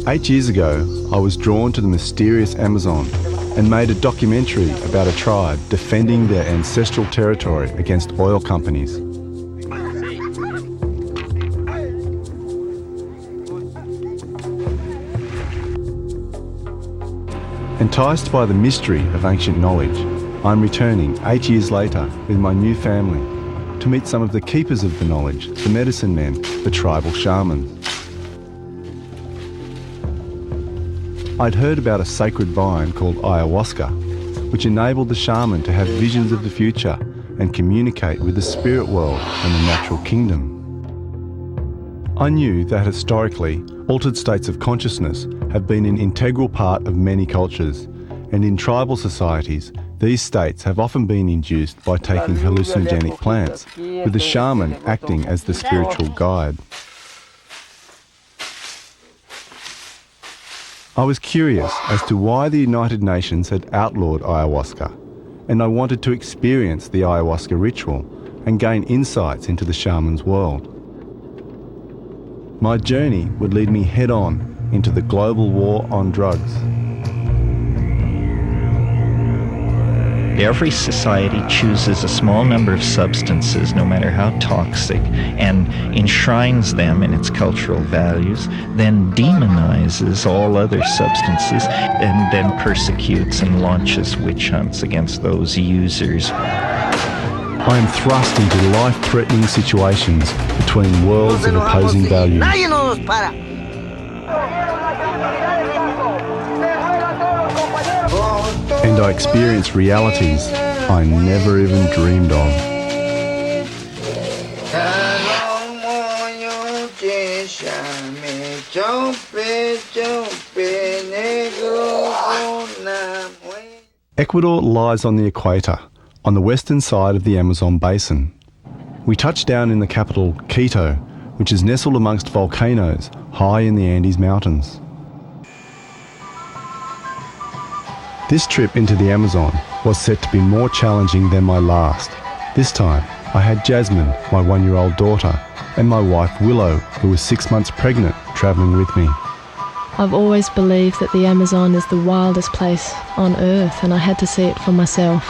Eight years ago, I was drawn to the mysterious Amazon and made a documentary about a tribe defending their ancestral territory against oil companies. Enticed by the mystery of ancient knowledge, I'm returning 8 years later with my new family to meet some of the keepers of the knowledge, the medicine men, the tribal shamans. I'd heard about a sacred vine called Ayahuasca, which enabled the shaman to have visions of the future and communicate with the spirit world and the natural kingdom. I knew that historically, altered states of consciousness have been an integral part of many cultures, and in tribal societies, these states have often been induced by taking hallucinogenic plants, with the shaman acting as the spiritual guide. I was curious as to why the United Nations had outlawed ayahuasca, and I wanted to experience the ayahuasca ritual and gain insights into the shaman's world. My journey would lead me head-on into the global war on drugs. Every society chooses a small number of substances, no matter how toxic, and enshrines them in its cultural values, then demonizes all other substances, and then persecutes and launches witch hunts against those users. I am thrust into life-threatening situations between worlds of opposing values. And I experience realities I never even dreamed of. Ecuador lies on the equator, on the western side of the Amazon basin. We touched down in the capital, Quito, which is nestled amongst volcanoes high in the Andes Mountains. This trip into the Amazon was set to be more challenging than my last. This time, I had Jasmine, my 1-year-old daughter, and my wife Willow, who was 6 months pregnant, travelling with me. I've always believed that the Amazon is the wildest place on earth, and I had to see it for myself.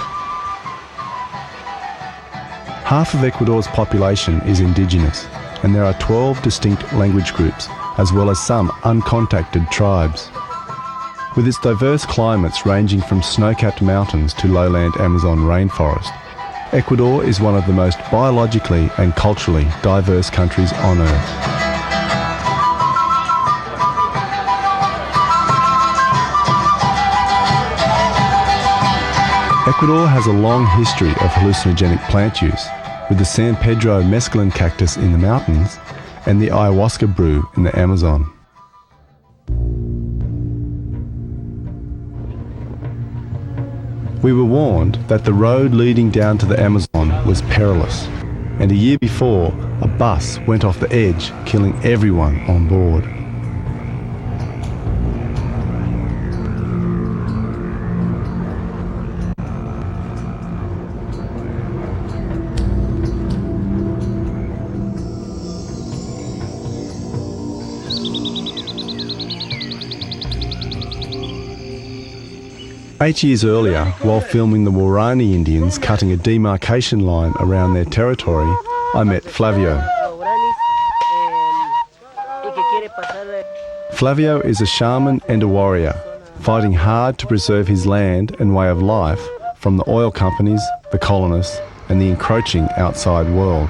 Half of Ecuador's population is Indigenous, and there are 12 distinct language groups, as well as some uncontacted tribes. With its diverse climates ranging from snow-capped mountains to lowland Amazon rainforest, Ecuador is one of the most biologically and culturally diverse countries on Earth. Ecuador has a long history of hallucinogenic plant use, with the San Pedro mescaline cactus in the mountains and the ayahuasca brew in the Amazon. We were warned that the road leading down to the Amazon was perilous, and a year before, a bus went off the edge, killing everyone on board. Eight years earlier, while filming the Warani Indians cutting a demarcation line around their territory, I met Flavio. Flavio is a shaman and a warrior, fighting hard to preserve his land and way of life from the oil companies, the colonists, and the encroaching outside world.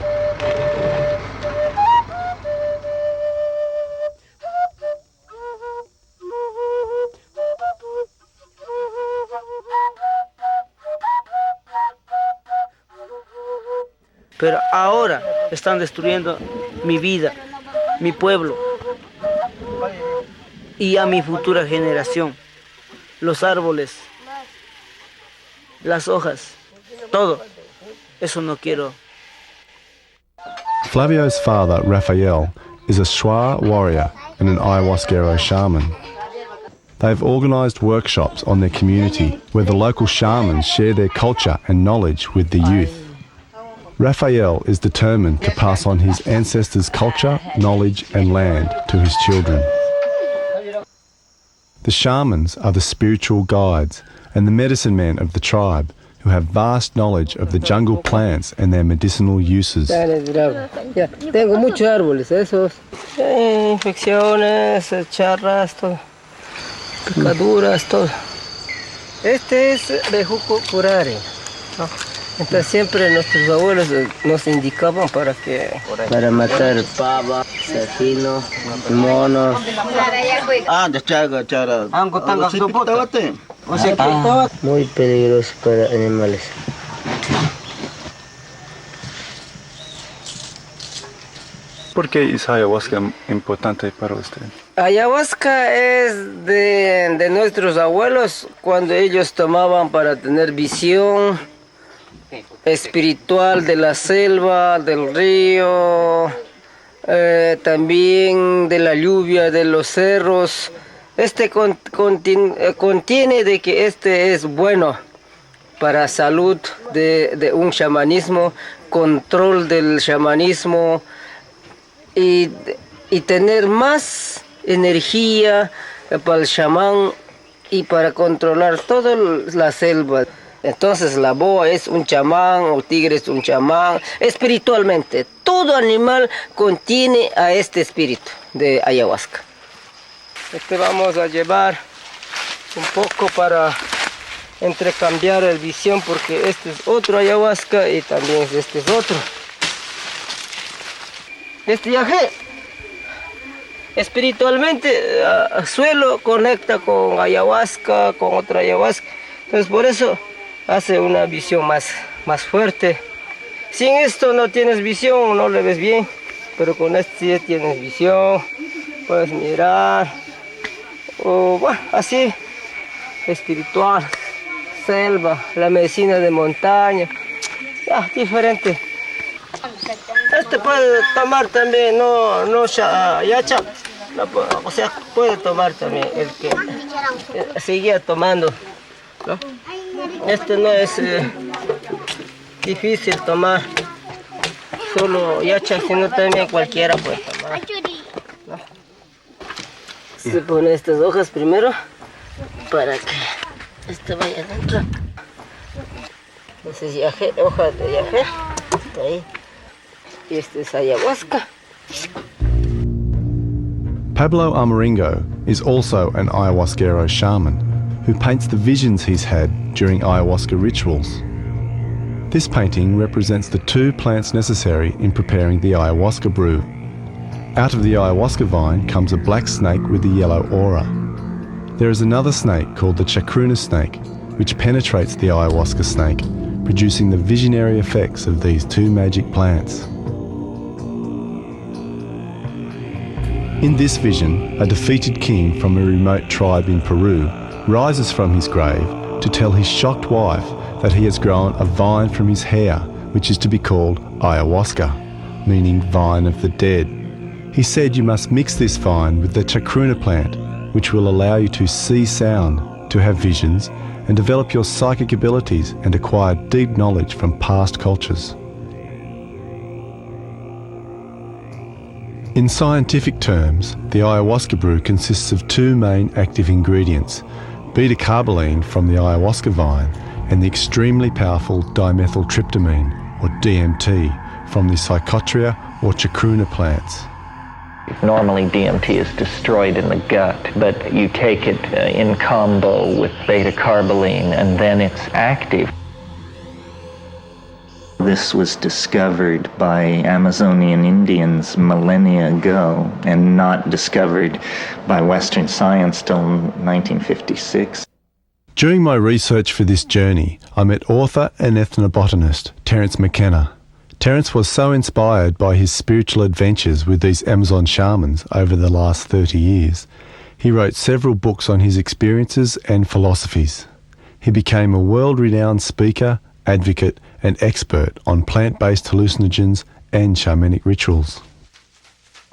Pero ahora están destruyendo mi vida, mi pueblo y a mi futura generación. Los árboles, las hojas, todo. Eso no quiero. Flavio's father, Raphael, is a Shwa warrior and an Ayahuasquero shaman. They've organised workshops on their community where the local shamans share their culture and knowledge with the youth. Raphael is determined to pass on his ancestors' culture, knowledge and land to his children. The shamans are the spiritual guides and the medicine men of the tribe, who have vast knowledge of the jungle plants and their medicinal uses. Tengo muchos árboles, esos. Infecciones, charras, todo. Picaduras, todo. Este es bejuco curare, ¿no? Entonces siempre nuestros abuelos nos indicaban para matar pava, cecino, monos. Muy peligroso para animales. ¿Por qué es ayahuasca importante para usted? Ayahuasca es de nuestros abuelos cuando ellos tomaban para tener visión espiritual de la selva, del río, también de la lluvia, de los cerros. Contiene de que este es bueno para salud de un chamanismo, control del chamanismo y tener más energía para el chamán y para controlar toda la selva. Entonces la boa es un chamán, o tigre es un chamán, espiritualmente. Todo animal contiene a este espíritu de ayahuasca. Vamos a llevar un poco para entrecambiar el visión, porque este es otro ayahuasca y también este es otro. Este viaje espiritualmente suelo conecta con ayahuasca, con otra ayahuasca. Entonces por eso hace una visión más fuerte. Sin esto no tienes visión, no le ves bien, pero con este sí tienes visión, puedes mirar. O bueno, así, espiritual, selva, la medicina de montaña, ya, diferente. Este puede tomar también, yacha, o sea, puede tomar también el que seguía tomando, ¿no? Este no es difícil tomar, solo yacha, sino también cualquiera puede tomar, ¿no? Se pone estas hojas primero para que vaya adentro. Entonces yaje, hoja de yaje, está ahí. Y este es ayahuasca. Pablo Amaringo is also an Ayahuasquero shaman who paints the visions he's had during ayahuasca rituals. This painting represents the 2 plants necessary in preparing the ayahuasca brew. Out of the ayahuasca vine comes a black snake with a yellow aura. There is another snake called the chacruna snake, which penetrates the ayahuasca snake, producing the visionary effects of these 2 magic plants. In this vision, a defeated king from a remote tribe in Peru rises from his grave to tell his shocked wife that he has grown a vine from his hair, which is to be called ayahuasca, meaning vine of the dead. He said you must mix this vine with the chacruna plant, which will allow you to see sound, to have visions, and develop your psychic abilities and acquire deep knowledge from past cultures. In scientific terms, the ayahuasca brew consists of 2 main active ingredients, beta-carboline from the ayahuasca vine and the extremely powerful dimethyltryptamine, or DMT, from the psychotria or chacruna plants. Normally DMT is destroyed in the gut, but you take it in combo with beta-carboline and then it's active. This was discovered by Amazonian Indians millennia ago and not discovered by Western science till 1956. During my research for this journey, I met author and ethnobotanist Terence McKenna. Terence was so inspired by his spiritual adventures with these Amazon shamans over the last 30 years. He wrote several books on his experiences and philosophies. He became a world-renowned speaker, advocate and expert on plant-based hallucinogens and shamanic rituals.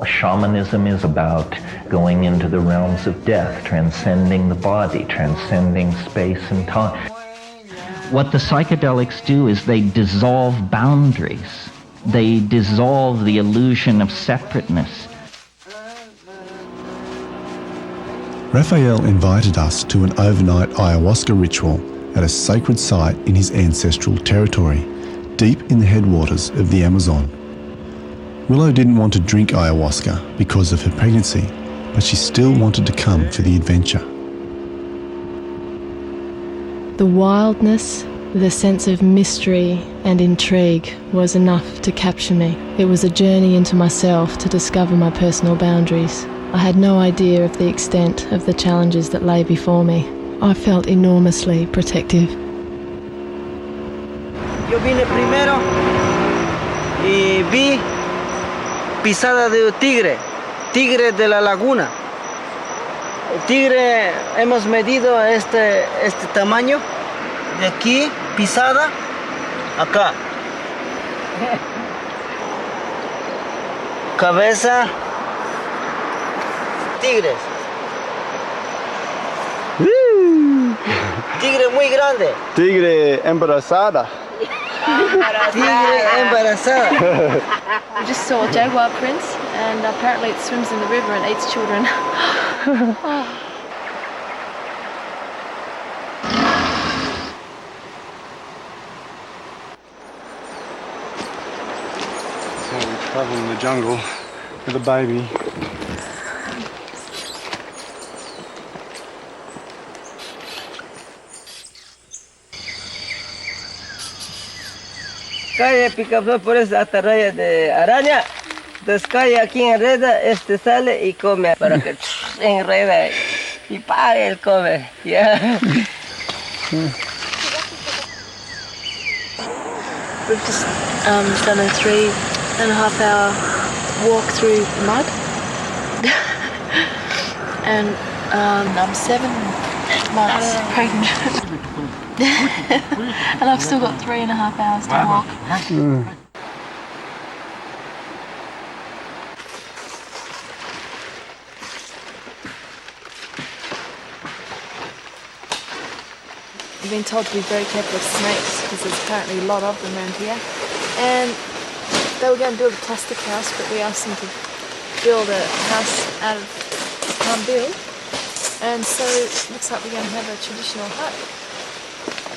Shamanism is about going into the realms of death, transcending the body, transcending space and time. What the psychedelics do is they dissolve boundaries. They dissolve the illusion of separateness. Raphael invited us to an overnight ayahuasca ritual at a sacred site in his ancestral territory, deep in the headwaters of the Amazon. Willow didn't want to drink ayahuasca because of her pregnancy, but she still wanted to come for the adventure. The wildness, the sense of mystery and intrigue was enough to capture me. It was a journey into myself to discover my personal boundaries. I had no idea of the extent of the challenges that lay before me. I felt enormously protective. Yo vine primero y vi pisada de tigre de la laguna. El tigre hemos medido este tamaño de aquí, pisada, acá. Cabeza, tigres. Tigre muy grande. Tigre embarazada. Tigre embarazada. We just saw a jaguar prince, and apparently it swims in the river and eats children. So we travel in the jungle with a baby. Cae picaflor por esa atarraya de araña. Entonces cae aquí, enreda, sale y come para que enreda y paga él come. Yeah. We've just done a 3.5 hour walk through mud. And I'm 7 months pregnant. And I've still got 3.5 hours to walk. I've been told to be very careful of snakes because there's apparently a lot of them around here. And they were going to build a plastic house, but we asked them to build a house out of palm build. And so it looks like we're going to have a traditional hut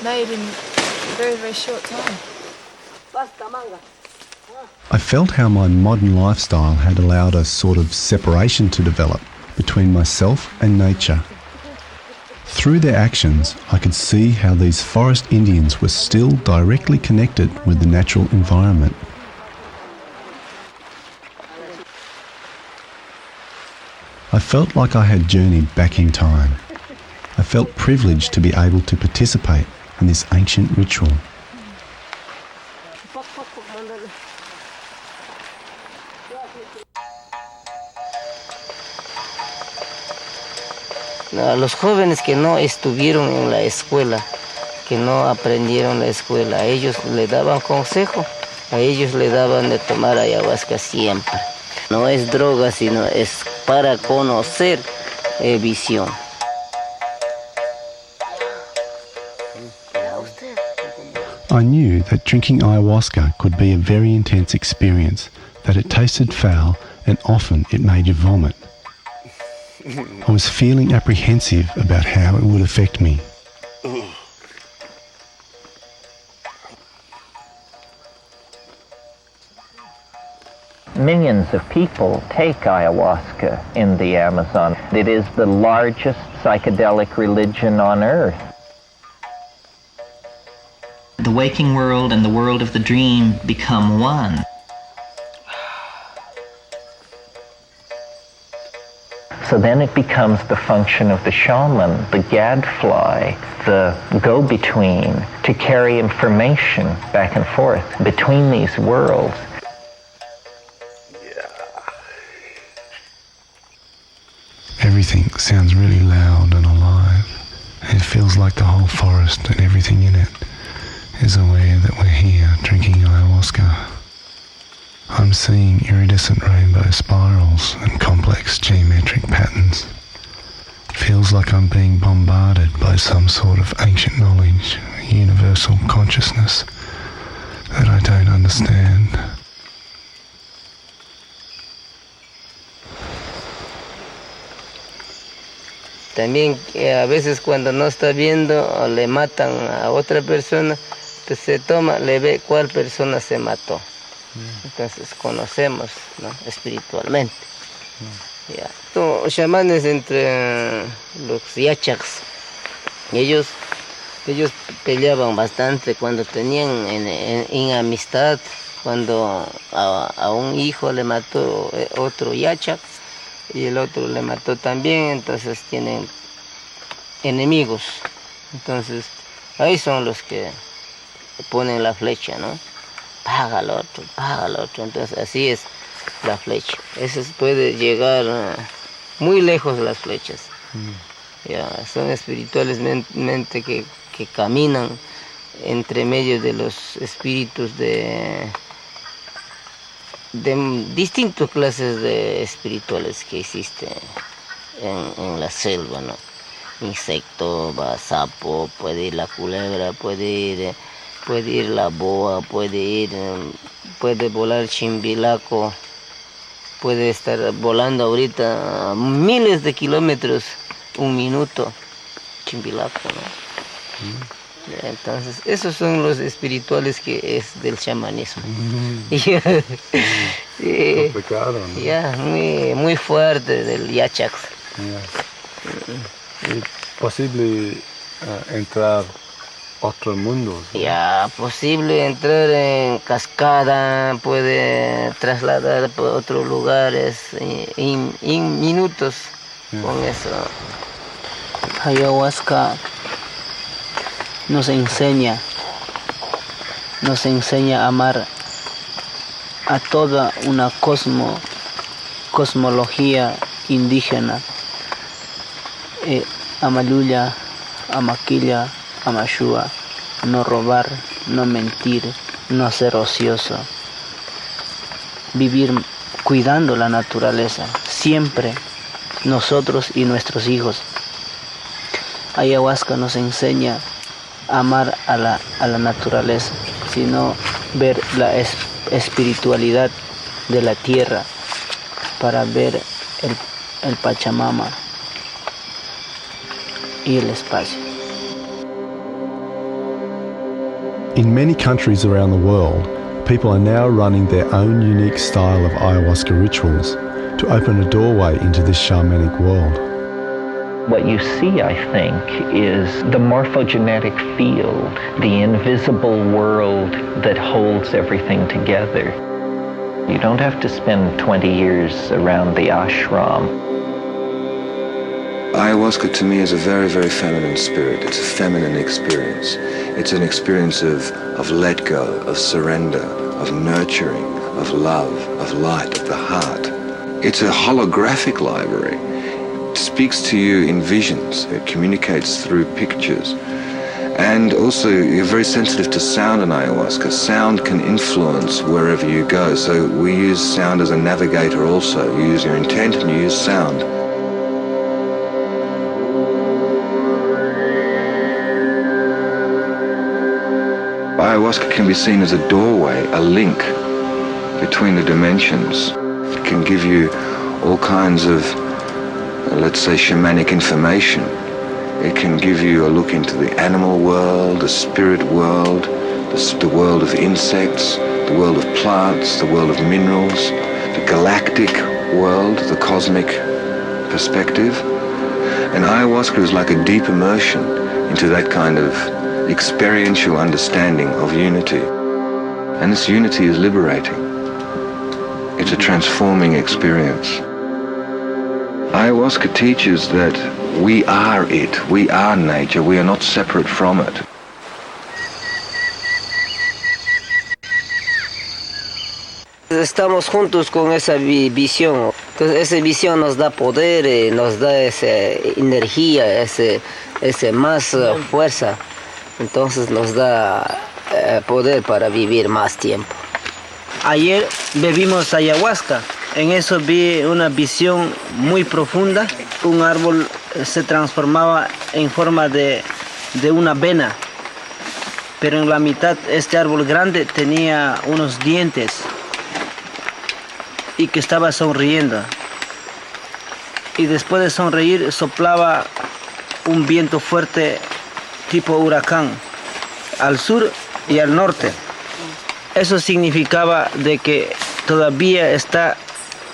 made in a very, very short time. I felt how my modern lifestyle had allowed a sort of separation to develop between myself and nature. Through their actions, I could see how these forest Indians were still directly connected with the natural environment. I felt like I had journeyed back in time. I felt privileged to be able to participate in this ancient ritual. A los jóvenes que no estuvieron en la escuela, que no aprendieron la escuela, a ellos le daban consejo, a ellos le daban de tomar ayahuasca siempre. No es droga, sino es para conocer visión. I knew that drinking ayahuasca could be a very intense experience, that it tasted foul and often it made you vomit. I was feeling apprehensive about how it would affect me. Millions of people take ayahuasca in the Amazon. It is the largest psychedelic religion on earth. The waking world and the world of the dream become one. So then it becomes the function of the shaman, the gadfly, the go-between, to carry information back and forth between these worlds. Everything sounds really loud and alive. It feels like the whole forest and everything in it is aware that we're here drinking ayahuasca. I'm seeing iridescent rainbow spirals and complex geometric patterns. Feels like I'm being bombarded by some sort of ancient knowledge, universal consciousness that I don't understand. También a veces cuando no está viendo o le matan a otra persona, pues se toma, le ve cuál persona se mató. Entonces conocemos, ¿no? Espiritualmente. Ya. Los chamanes entre los yachaks, ellos peleaban bastante cuando tenían en amistad, cuando a un hijo le mató otro yachak y el otro le mató también, entonces tienen enemigos. Entonces ahí son los que ponen la flecha, ¿no? Paga al otro, entonces así es la flecha. Eso puede llegar muy lejos las flechas. Ya, son espiritualmente que caminan entre medio de los espíritus de distintas clases de espirituales que existen en la selva, ¿no? Insecto, sapo, puede ir la culebra, puede ir la boa, puede volar chimbilaco, puede estar volando ahorita a miles de kilómetros un minuto, chimbilaco, ¿no? Entonces, esos son los espirituales que es del chamanismo. Sí, complicado, ¿no? ya, muy fuerte del yachax. ¿Es posible entrar a otros mundos? ¿No? Ya, posible entrar en cascada, puede trasladar por otros lugares en minutos con eso. Ayahuasca nos enseña a amar a toda una cosmología indígena, Amaluya, Amaquilla, Amashua, no robar, no mentir, no ser ocioso, vivir cuidando la naturaleza, siempre nosotros y nuestros hijos. Ayahuasca nos enseña a amar a la naturaleza, sino ver la espiritualidad de la tierra para ver el Pachamama y el espacio. In many countries around the world, people are now running their own unique style of ayahuasca rituals to open a doorway into this shamanic world. What you see, I think, is the morphogenetic field, the invisible world that holds everything together. You don't have to spend 20 years around the ashram. Ayahuasca to me is a very, very feminine spirit. It's a feminine experience. It's an experience of let go, of surrender, of nurturing, of love, of light, of the heart. It's a holographic library. It speaks to you in visions. It communicates through pictures. And also, you're very sensitive to sound in ayahuasca. Sound can influence wherever you go. So we use sound as a navigator also. You use your intent and you use sound. Ayahuasca can be seen as a doorway, a link between the dimensions. It can give you all kinds of, let's say, shamanic information. It can give you a look into the animal world, the spirit world, the world of insects, the world of plants, the world of minerals, the galactic world, the cosmic perspective. And ayahuasca is like a deep immersion into that kind of experiential understanding of unity. And this unity is liberating. It's a transforming experience. Ayahuasca teaches that we are it, we are nature, we are not separate from it. Estamos juntos con esa visión. Entonces esa visión nos da poder, nos da esa energía, ese más fuerza. Entonces nos da poder para vivir más tiempo. Ayer bebimos ayahuasca. En eso vi una visión muy profunda. Un árbol se transformaba en forma de una vena. Pero en la mitad este árbol grande tenía unos dientes y que estaba sonriendo. Y después de sonreír soplaba un viento fuerte tipo huracán al sur y al norte. Eso significaba de que todavía está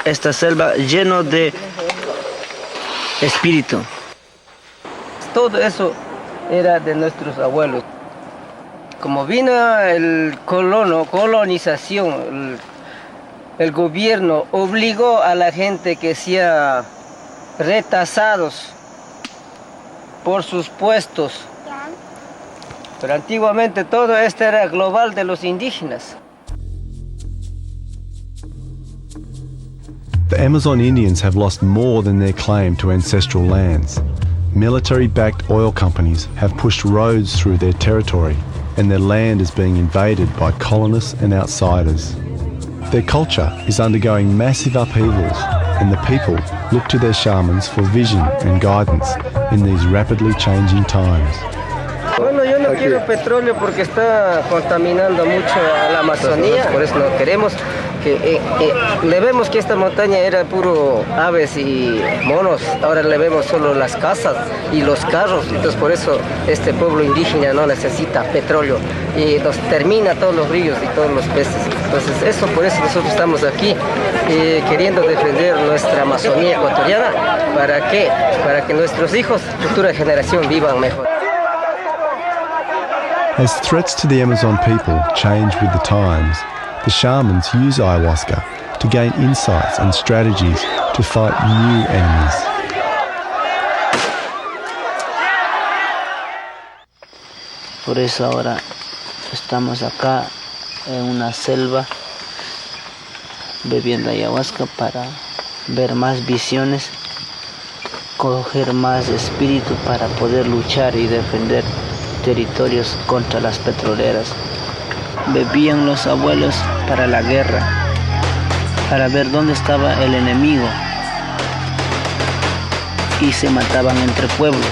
esta selva lleno de espíritu. Todo eso era de nuestros abuelos. Como vino el colonización, el gobierno obligó a la gente que sea retasados por sus puestos. Pero antiguamente todo esto era global de los indígenas. The Amazon Indians have lost more than their claim to ancestral lands. Military-backed oil companies have pushed roads through their territory, and their land is being invaded by colonists and outsiders. Their culture is undergoing massive upheavals, and the people look to their shamans for vision and guidance in these rapidly changing times. Bueno, yo no quiero petróleo porque está contaminando mucho a la Amazonía, por eso no queremos. Le vemos que esta montaña era puro aves y monos, ahora le vemos solo las casas y los carros, entonces por eso este pueblo indígena no necesita petróleo y nos termina todos los ríos y todos los peces. Entonces eso, por eso nosotros estamos aquí queriendo defender nuestra Amazonía ecuatoriana. ¿Para qué? Para que nuestros hijos, futura generación, vivan mejor. As threats to the Amazon people change with the times, the shamans use ayahuasca to gain insights and strategies to fight new enemies. Por eso ahora estamos acá en una selva bebiendo ayahuasca para ver más visiones, coger más espíritu para poder luchar y defender territorios contra las petroleras. Bebían los abuelos para la guerra, para ver dónde estaba el enemigo, y se mataban entre pueblos.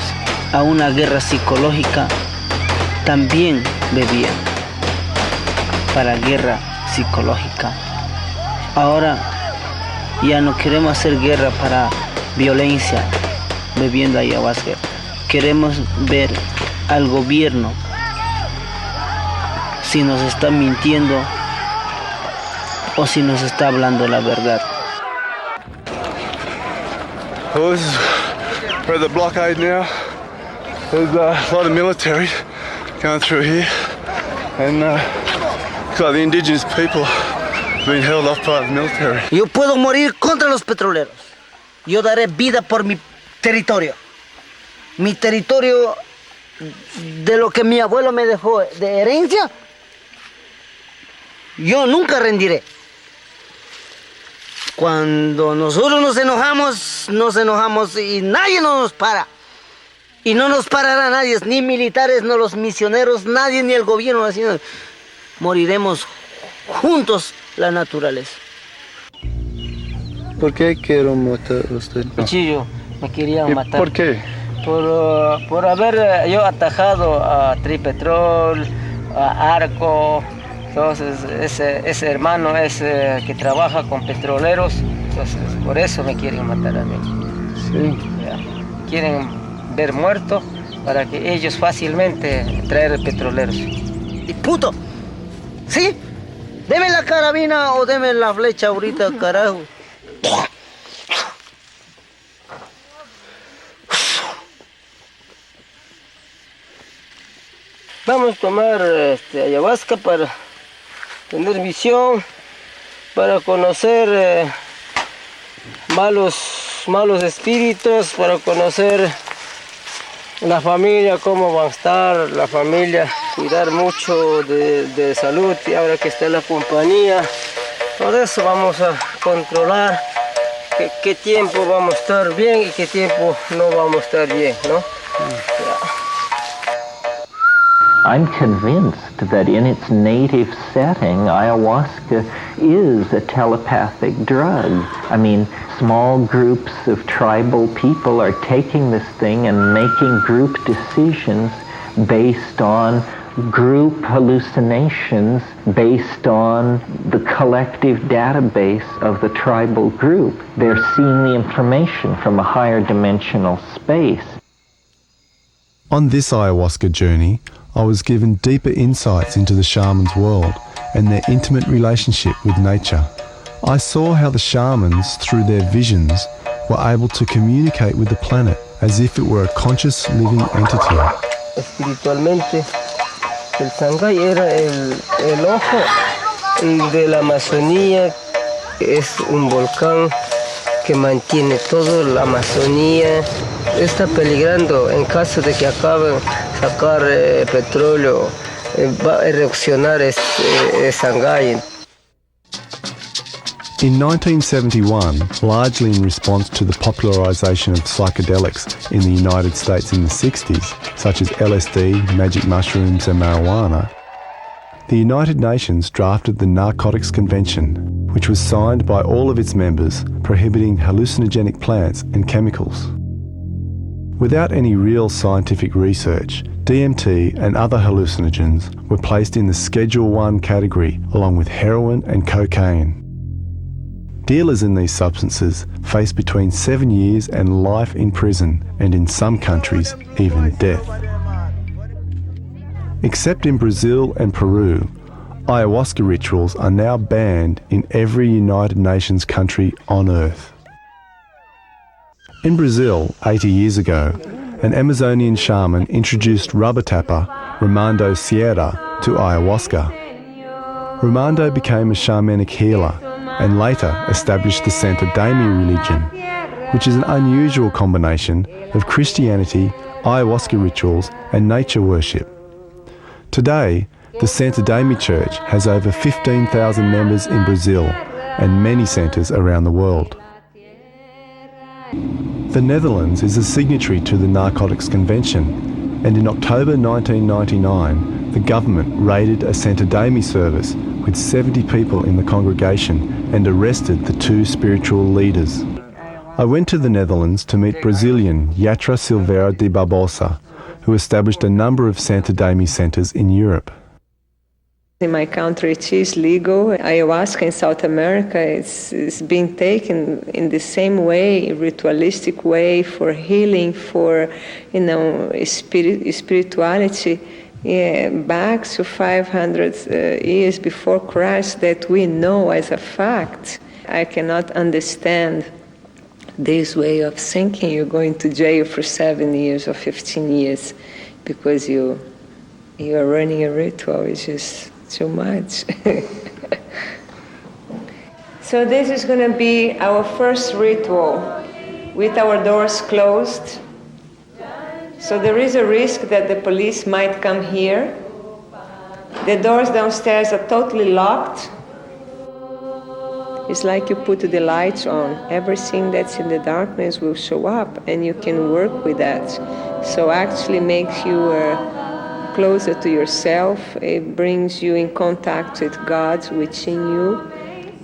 A una guerra psicológica también bebían, para guerra psicológica. Ahora ya no queremos hacer guerra para violencia bebiendo ayahuasca. Queremos ver al gobierno si nos está mintiendo o si nos está hablando la verdad. Well, we're at the blockade now. There's a lot of military going through here, and looks like the indigenous people have been held off by the military. Yo puedo morir contra los petroleros. Yo daré vida por mi territorio. Mi territorio, de lo que mi abuelo me dejó de herencia, yo nunca rendiré. Cuando nosotros nos enojamos y nadie nos para. Y no nos parará nadie, ni militares, ni los misioneros, nadie, ni el gobierno nacional. Moriremos juntos la naturaleza. ¿Por qué quiero matar a usted? Cuchillo, me querían matar. ¿Por qué? Por haber yo atajado a Tripetrol, a Arco. Entonces ese hermano es que trabaja con petroleros, entonces por eso me quieren matar a mí. Sí. Ya. Quieren ver muerto para que ellos fácilmente traer petroleros. Y puto, ¿sí? Deme la carabina o deme la flecha ahorita, carajo. Vamos a tomar ayahuasca para tener visión, para conocer malos espíritus, para conocer la familia, cómo va a estar la familia, cuidar mucho de salud, y ahora que está la compañía, todo eso vamos a controlar qué tiempo vamos a estar bien y qué tiempo no vamos a estar bien, ¿no? I'm convinced that in its native setting, ayahuasca is a telepathic drug. I mean, small groups of tribal people are taking this thing and making group decisions based on group hallucinations, based on the collective database of the tribal group. They're seeing the information from a higher dimensional space. On this ayahuasca journey, I was given deeper insights into the shaman's world and their intimate relationship with nature. I saw how the shamans, through their visions, were able to communicate with the planet as if it were a conscious living entity. Espiritualmente, el Sangay era el ojo de la Amazonía, es un volcán que mantiene toda la Amazonía. Está peligrando en caso de que acaben sacar petróleo, va a erupcionar Sangay. In 1971, largely in response to the popularisation of psychedelics in the United States in the 60s, such as LSD, magic mushrooms and marijuana, the United Nations drafted the Narcotics Convention, which was signed by all of its members, prohibiting hallucinogenic plants and chemicals. Without any real scientific research, DMT and other hallucinogens were placed in the Schedule 1 category along with heroin and cocaine. Dealers in these substances face between 7 years and life in prison, and in some countries, even death. Except in Brazil and Peru, ayahuasca rituals are now banned in every United Nations country on Earth. In Brazil, 80 years ago, an Amazonian shaman introduced rubber tapper Ramando Sierra to ayahuasca. Ramando became a shamanic healer and later established the Santo Daime religion, which is an unusual combination of Christianity, ayahuasca rituals and nature worship. Today, the Santo Daime Church has over 15,000 members in Brazil and many centres around the world. The Netherlands is a signatory to the Narcotics Convention, and in October 1999, the government raided a Santo Daime service with 70 people in the congregation and arrested the two spiritual leaders. I went to the Netherlands to meet Brazilian Yatra Silveira de Barbosa, who established a number of Santo Daime centres in Europe. In my country, it is legal. Ayahuasca in South America is being taken in the same way, ritualistic way, for healing, for spirituality. Back to 500 years before Christ, that we know as a fact. I cannot understand this way of thinking. You're going to jail for 7 years or 15 years because you are running a ritual. It's just too much. So this is going to be our first ritual with our doors closed. So there is a risk that the police might come here. The doors downstairs are totally locked. It's like you put the lights on. Everything that's in the darkness will show up, and you can work with that. So actually makes you closer to yourself. It brings you in contact with God within you.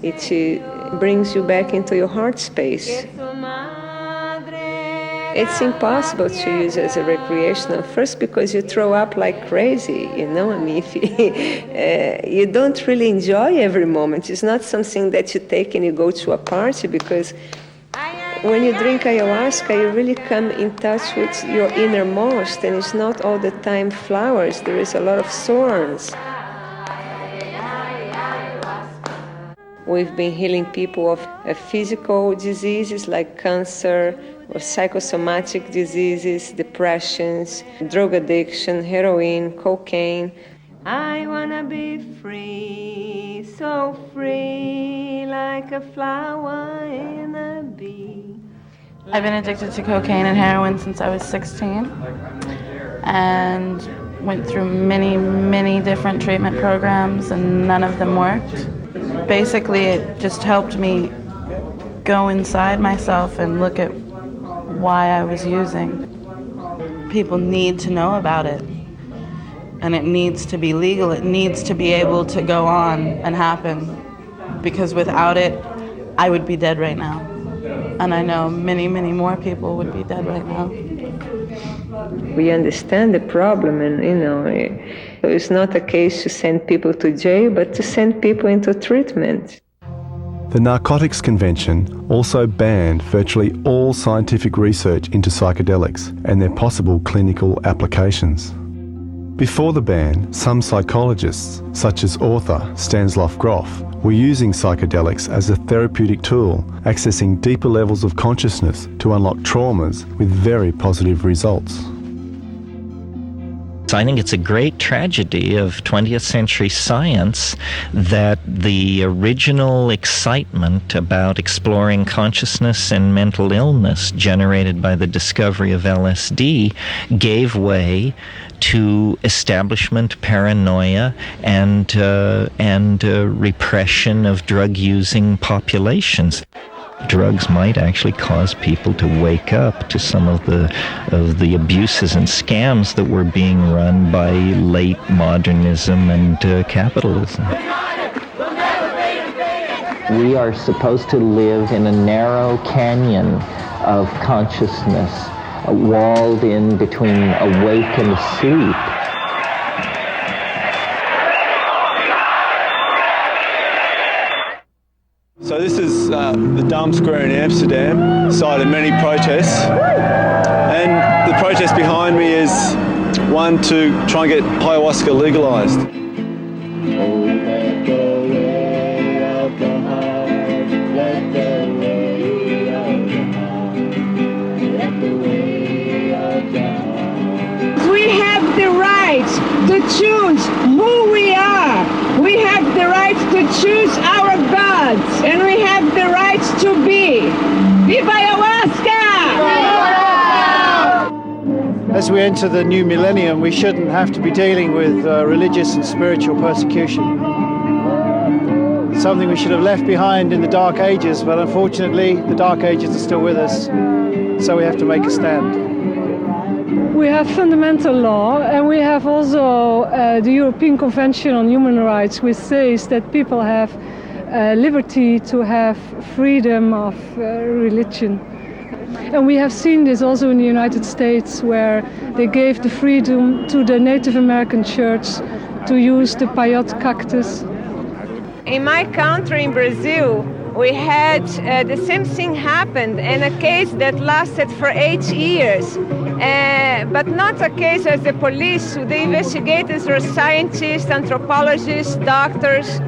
It brings you back into your heart space. It's impossible to use as a recreational, first because you throw up like crazy, I mean, if you don't really enjoy every moment. It's not something that you take and you go to a party, because when you drink ayahuasca, you really come in touch with your innermost, and it's not all the time flowers. There is a lot of thorns. We've been healing people of physical diseases like cancer, or psychosomatic diseases, depressions, drug addiction, heroin, cocaine. I wanna be free, so free, like a flower in a bee. I've been addicted to cocaine and heroin since I was 16, and went through many, many different treatment programs, and none of them worked. Basically, it just helped me go inside myself and look at why I was using. People need to know about it. and it needs to be legal. It needs to be able to go on and happen, because without it, I would be dead right now. And I know many, many more people would be dead right now. We understand the problem, and it's not a case to send people to jail, but to send people into treatment. The Narcotics Convention also banned virtually all scientific research into psychedelics and their possible clinical applications. Before the ban, some psychologists, such as author Stanislav Grof, were using psychedelics as a therapeutic tool, accessing deeper levels of consciousness to unlock traumas with very positive results. I think it's a great tragedy of 20th century science that the original excitement about exploring consciousness and mental illness generated by the discovery of LSD gave way to establishment paranoia and repression of drug-using populations. Drugs might actually cause people to wake up to some of the abuses and scams that were being run by late modernism and capitalism. We are supposed to live in a narrow canyon of consciousness, walled in between awake and asleep. So this is the Dam Square in Amsterdam, site of many protests. And the protest behind me is one to try and get ayahuasca legalised. We have the right to choose who we are. We have the right to choose our gods, and we have the right to be. Viva Ayahuasca! As we enter the new millennium, we shouldn't have to be dealing with religious and spiritual persecution. It's something we should have left behind in the Dark Ages, but unfortunately the Dark Ages are still with us, so we have to make a stand. We have fundamental law, and we have also the European Convention on Human Rights, which says that people have liberty to have freedom of religion. And we have seen this also in the United States, where they gave the freedom to the Native American church to use the peyote cactus. In my country, in Brazil, we had the same thing happened, and a case that lasted for 8 years. But not a case as the police. The investigators were scientists, anthropologists, doctors.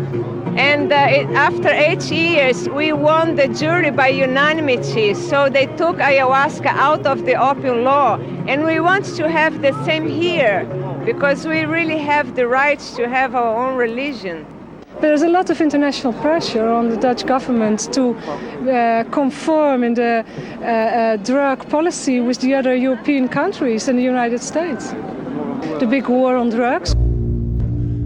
And after 8 years, we won the jury by unanimity. So they took ayahuasca out of the opium law. And we want to have the same here, because we really have the right to have our own religion. There's a lot of international pressure on the Dutch government to conform in the drug policy with the other European countries and the United States. The big war on drugs.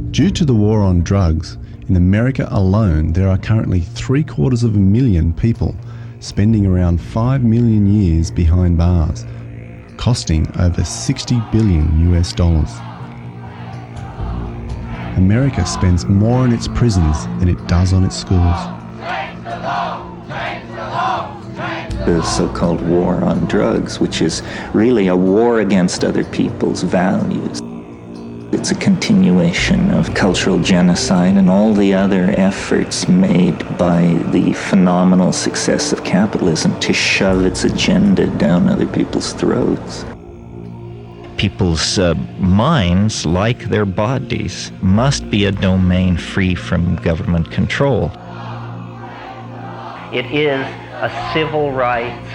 Due to the war on drugs, in America alone there are currently 750,000 people spending around 5 million years behind bars, costing over $60 billion US. America spends more on its prisons than it does on its schools. The so-called war on drugs, which is really a war against other people's values. It's a continuation of cultural genocide and all the other efforts made by the phenomenal success of capitalism to shove its agenda down other people's throats. People's minds, like their bodies, must be a domain free from government control. It is a civil rights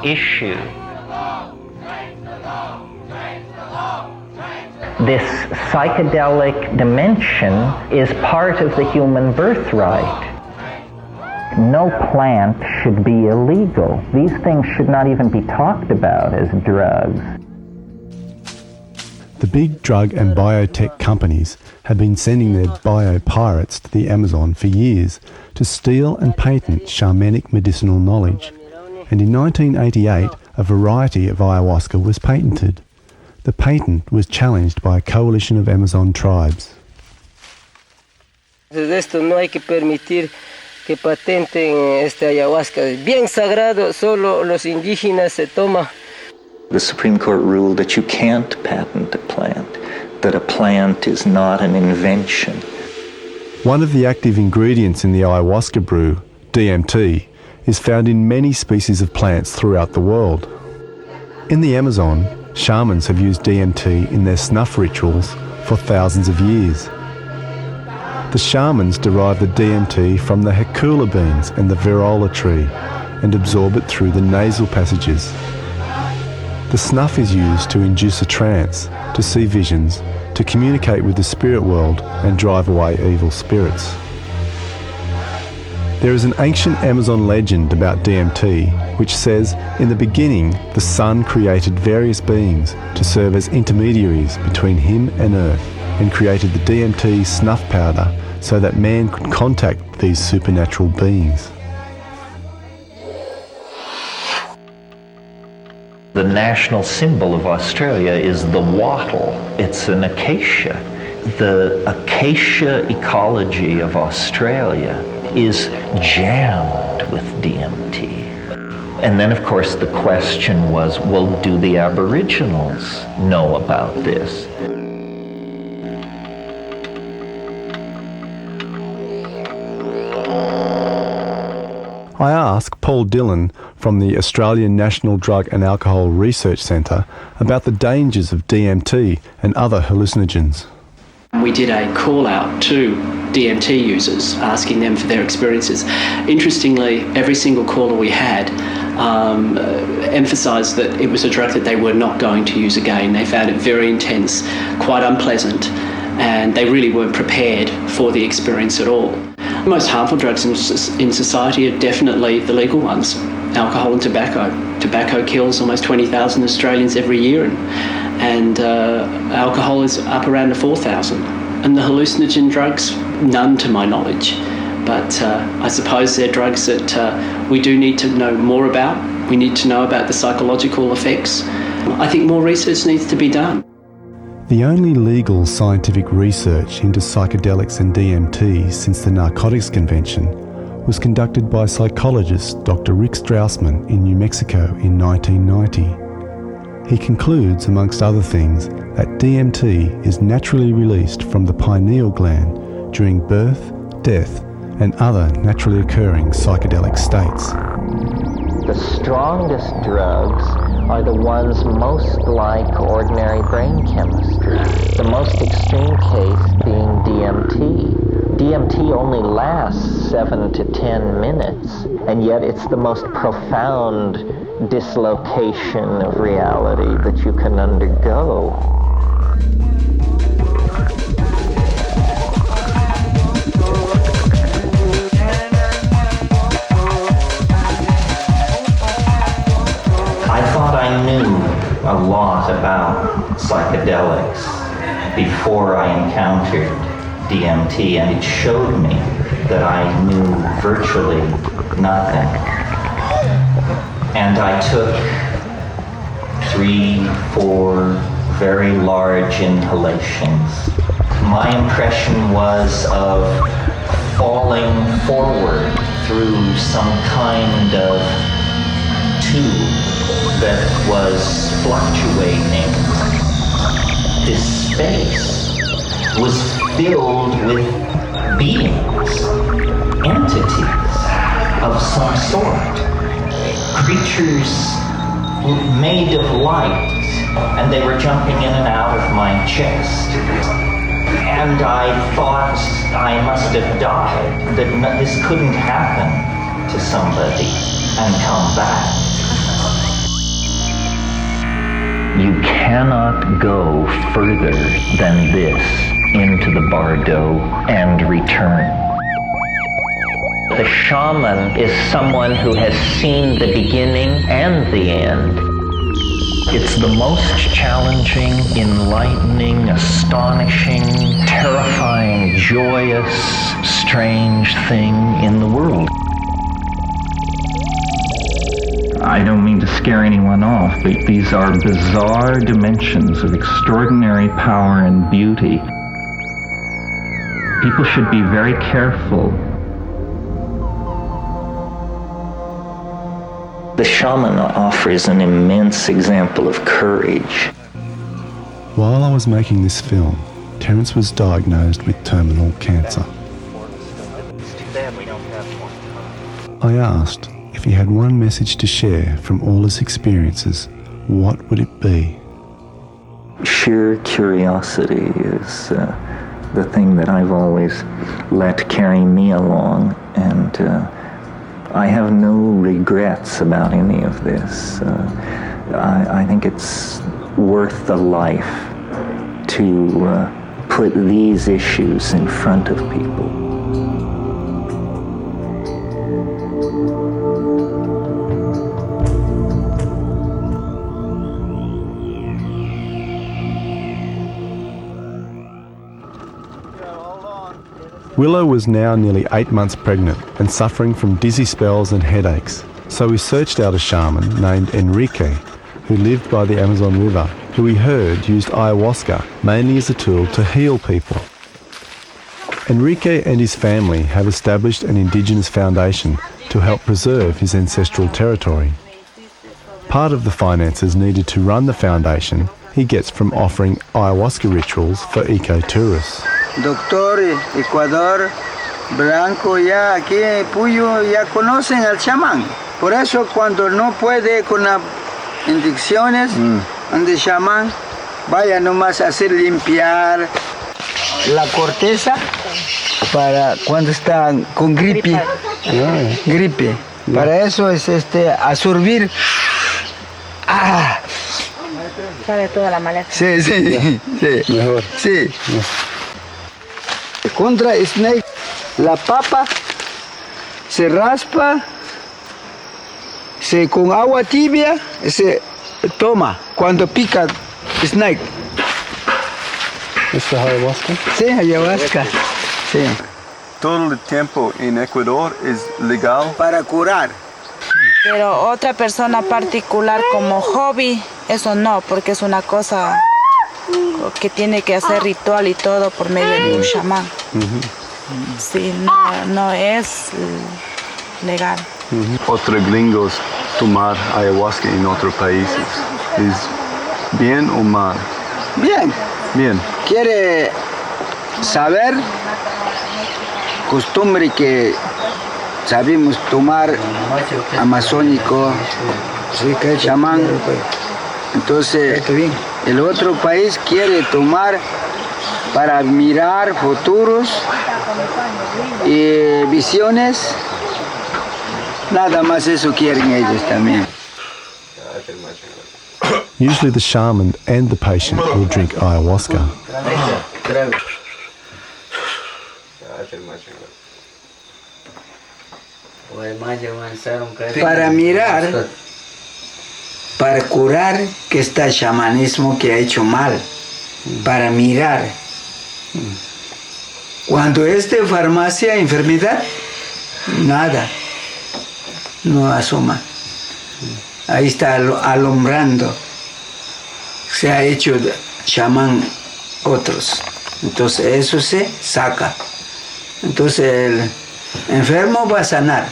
issue. This psychedelic dimension is part of the human birthright. No plant should be illegal. These things should not even be talked about as drugs. The big drug and biotech companies have been sending their bio-pirates to the Amazon for years to steal and patent shamanic medicinal knowledge. And in 1988, a variety of ayahuasca was patented. The The patent was challenged by a coalition of Amazon tribes. De esto no hay que permitir que patenten este ayahuasca. Es bien sagrado, solo los indígenas se toma. The Supreme Court ruled that you can't patent a plant, that a plant is not an invention. One of the active ingredients in the ayahuasca brew, DMT, is found in many species of plants throughout the world. In the Amazon, shamans have used DMT in their snuff rituals for thousands of years. The shamans derive the DMT from the hecula beans and the virola tree and absorb it through the nasal passages. The snuff is used to induce a trance, to see visions, to communicate with the spirit world and drive away evil spirits. There is an ancient Amazon legend about DMT which says, in the beginning, the sun created various beings to serve as intermediaries between him and earth, and created the DMT snuff powder so that man could contact these supernatural beings. The national symbol of Australia is the wattle. It's an acacia. The acacia ecology of Australia is jammed with DMT. And then, of course, the question was, well, do the Aboriginals know about this? I asked Paul Dillon from the Australian National Drug and Alcohol Research Centre about the dangers of DMT and other hallucinogens. We did a call out to DMT users, asking them for their experiences. Interestingly, every single caller we had emphasised that it was a drug that they were not going to use again. They found it very intense, quite unpleasant, and they really weren't prepared for the experience at all. The most harmful drugs in society are definitely the legal ones, alcohol and tobacco. Tobacco kills almost 20,000 Australians every year, and alcohol is up around 4,000. And the hallucinogen drugs, none to my knowledge. But I suppose they're drugs that we do need to know more about. We need to know about the psychological effects. I think more research needs to be done. The only legal scientific research into psychedelics and DMT since the Narcotics Convention was conducted by psychologist Dr. Rick Strausman in New Mexico in 1990. He concludes, amongst other things, that DMT is naturally released from the pineal gland during birth, death, and other naturally occurring psychedelic states. The strongest drugs are the ones most like ordinary brain chemistry. The most extreme case being DMT. DMT only lasts 7 to 10 minutes, and yet it's the most profound dislocation of reality that you can undergo. I thought I knew a lot about psychedelics before I encountered DMT, and it showed me that I knew virtually nothing. And I took 3, 4 very large inhalations. My impression was of falling forward through some kind of tube that was fluctuating. This space was filled with beings, entities of some sort, creatures made of light, and they were jumping in and out of my chest. And I thought I must have died, that this couldn't happen to somebody and come back. You cannot go further than this into the bardo and return. The shaman is someone who has seen the beginning and the end. It's the most challenging, enlightening, astonishing, terrifying, joyous, strange thing in the world. I don't mean to scare anyone off, but these are bizarre dimensions of extraordinary power and beauty. People should be very careful. The shaman offers an immense example of courage. While I was making this film, Terence was diagnosed with terminal cancer. I asked if he had one message to share from all his experiences, what would it be? Sheer curiosity is the thing that I've always let carry me along, and I have no regrets about any of this. I think it's worth the life to put these issues in front of people. Willow was now nearly 8 months pregnant and suffering from dizzy spells and headaches. So we searched out a shaman named Enrique, who lived by the Amazon River, who we heard used ayahuasca mainly as a tool to heal people. Enrique and his family have established an Indigenous foundation to help preserve his ancestral territory. Part of the finances needed to run the foundation he gets from offering ayahuasca rituals for eco-tourists. Doctor, Ecuador, Blanco, ya aquí Puyo ya conocen al chamán. Por eso cuando no puede con las inyecciones de chamán, vaya nomás a hacer limpiar la corteza para cuando está con gripe. Gripe. Para eso es absorbir. Sale toda la maleza. Sí, sí, sí. Mejor. Sí. Contra snake, la papa se raspa, con agua tibia se toma cuando pica snake. ¿Es ayahuasca? Sí, ayahuasca. Sí. ¿Todo el tiempo en Ecuador es legal? Para curar. Pero otra persona particular como hobby, eso no, porque es una cosa que tiene que hacer ritual y todo por medio de un chamán. Sí, no es legal. Otros gringos tomar ayahuasca en otros países, ¿es bien o mal? Bien. Bien. Quiere saber costumbre que sabemos tomar amazónico, sí, que el chamán. Entonces, el otro país quiere tomar para mirar futuros y visiones. Nada más eso quieren ellos también. Usually the shaman and the patient will drink ayahuasca. Para mirar, para curar que está el chamanismo que ha hecho mal, para mirar. Cuando es de farmacia, enfermedad, nada, no asoma. Ahí está alumbrando. Se ha hecho chamán otros. Entonces eso se saca. Entonces el enfermo va a sanar.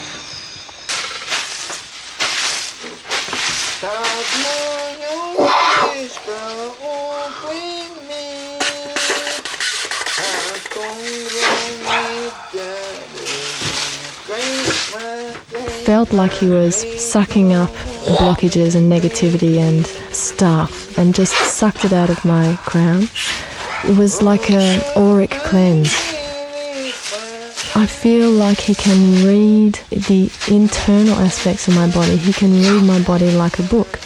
Felt like he was sucking up blockages and negativity and stuff and just sucked it out of my crown. It was like an auric cleanse. I feel like he can read the internal aspects of my body. He can read my body like a book.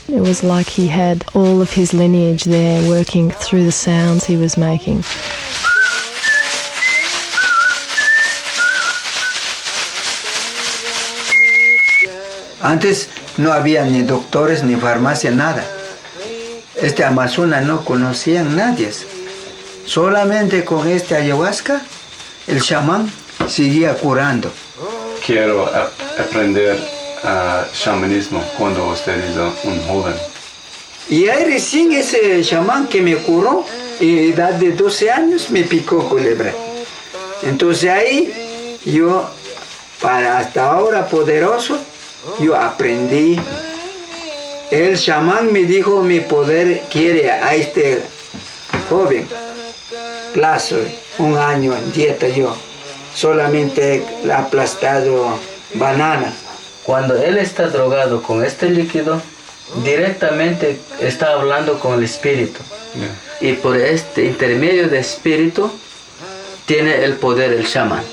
It was like he had all of his lineage there working through the sounds he was making. Antes no había ni doctores ni farmacia, nada. Amazonas no conocían nadie. Solamente con ayahuasca, el chamán seguía curando. Quiero aprender shamanismo cuando usted era un joven? Y ahí recién ese chamán que me curó, a edad de 12 años, me picó culebra. Entonces ahí yo, para hasta ahora poderoso, yo aprendí. El chamán me dijo, mi poder quiere a este joven plazo, 1 año en dieta yo. Solamente aplastado banana. Cuando él está drogado con este líquido, directamente está hablando con el espíritu. Yeah. Y por este intermedio de espíritu tiene el poder el chamán.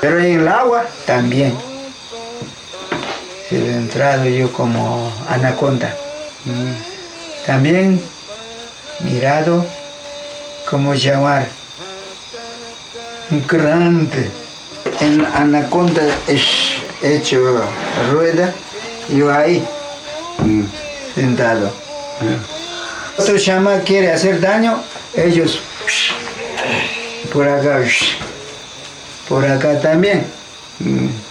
Pero en el agua también. He entrado yo como anaconda. También mirado como jaguar. Grande. En anaconda es hecho rueda, yo ahí sentado. Otro chamán quiere hacer daño, ellos por acá también.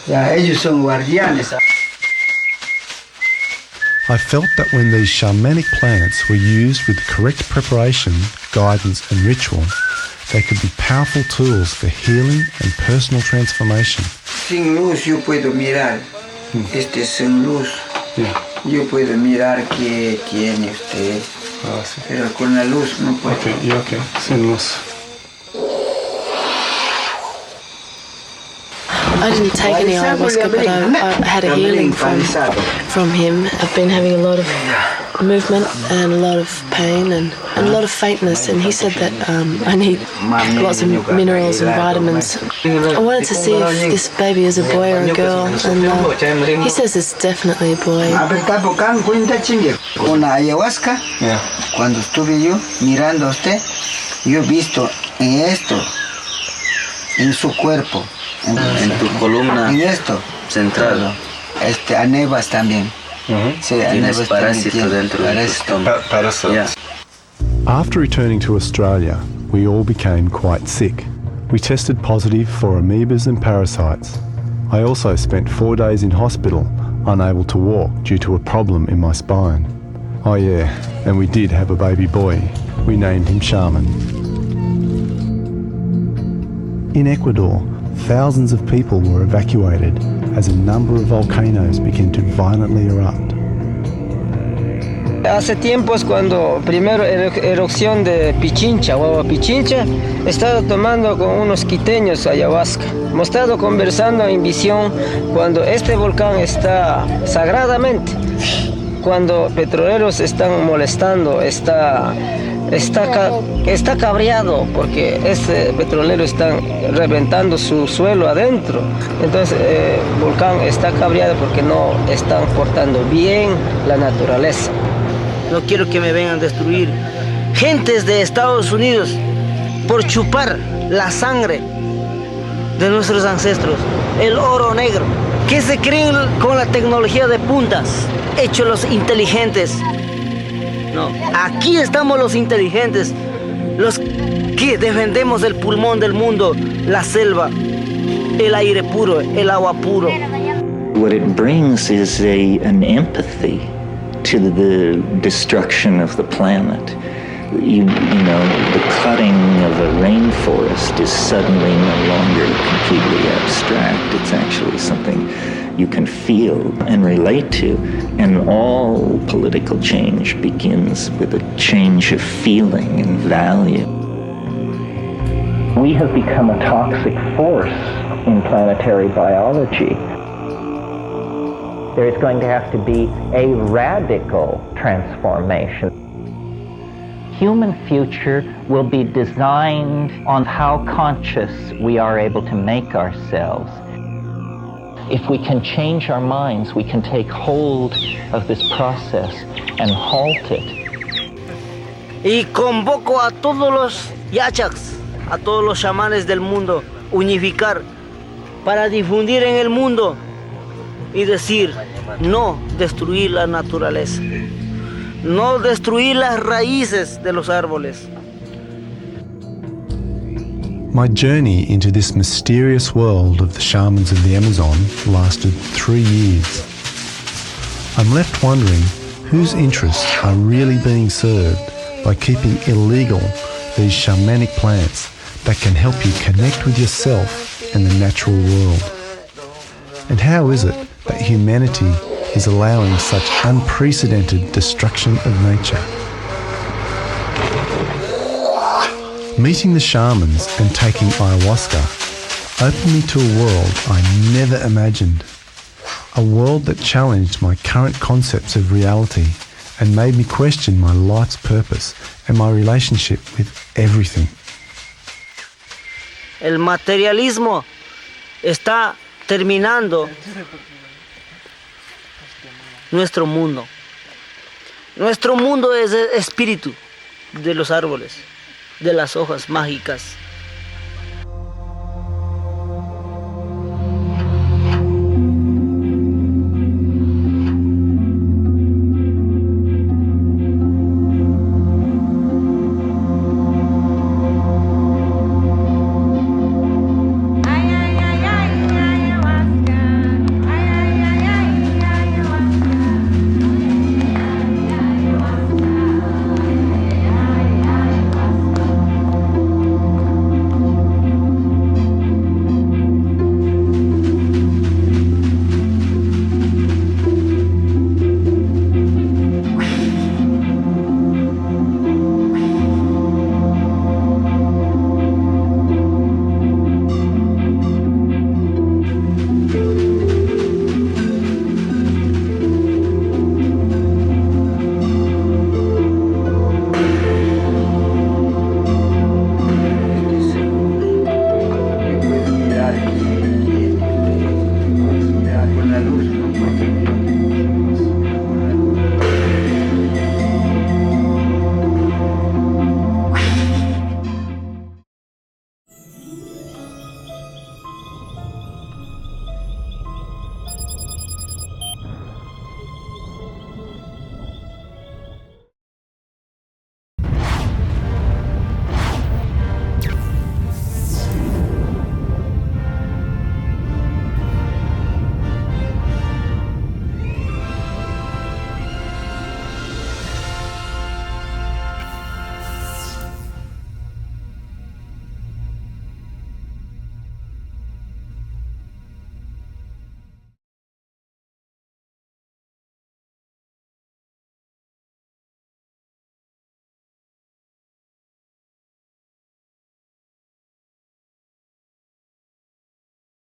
Ya, ellos son guardianes. I felt that when these shamanic plants were used with the correct preparation, guidance and ritual, they could be powerful tools for healing and personal transformation. Sin luz yo puedo mirar, sin luz, yo puedo mirar qué tiene usted, sí. Pero con la luz no puedo. Okay, sin luz. I didn't take any ayahuasca, but I had a healing from him. I've been having a lot of movement and a lot of pain and a lot of faintness, and he said that I need lots of minerals and vitamins. I wanted to see if this baby is a boy or a girl, and he says it's definitely a boy. Con la ayahuasca, cuando estuve yo mirando a usted, yo he visto en esto, en su cuerpo, en tu columna, en esto central, anebas también. Sí, anebas parásito dentro del estómago. Parasites. After returning to Australia, we all became quite sick. We tested positive for amoebas and parasites. I also spent 4 days in hospital, unable to walk due to a problem in my spine. Oh yeah, and we did have a baby boy. We named him Shaman. In Ecuador, thousands of people were evacuated as a number of volcanoes began to violently erupt. Hace tiempos cuando primero erupción de Pichincha, Guagua Pichincha, he estado tomando con unos quiteños ayahuasca. Hemos estado conversando en visión cuando este volcán está sagradamente, cuando petroleros están molestando, está cabreado porque este petrolero está reventando su suelo adentro. Entonces el volcán está cabreado porque no están portando bien la naturaleza. No quiero que me vengan a destruir gentes de Estados Unidos por chupar la sangre de nuestros ancestros, el oro negro, que se creen con la tecnología de puntas, hechos los inteligentes. No, aquí estamos los inteligentes, los que defendemos el pulmón del mundo, la selva, el aire puro, el agua puro. What it brings is an empathy to the destruction of the planet. You know, the cutting of a rainforest is suddenly no longer completely abstract. It's actually something you can feel and relate to. And all political change begins with a change of feeling and value. We have become a toxic force in planetary biology. There is going to have to be a radical transformation. Human future will be designed on how conscious we are able to make ourselves. If we can change our minds, we can take hold of this process and halt it. Y convoco a todos los yachaks, a todos los chamanes del mundo, unificar para difundir en el mundo y decir, no destruir la naturaleza, no destruir las raíces de los árboles. My journey into this mysterious world of the shamans of the Amazon lasted 3 years. I'm left wondering whose interests are really being served by keeping illegal these shamanic plants that can help you connect with yourself and the natural world. And how is it that humanity is allowing such unprecedented destruction of nature? Meeting the shamans and taking ayahuasca opened me to a world I never imagined. A world that challenged my current concepts of reality and made me question my life's purpose and my relationship with everything. El materialismo está terminando nuestro mundo. Nuestro mundo es el espíritu de los árboles, de las hojas mágicas.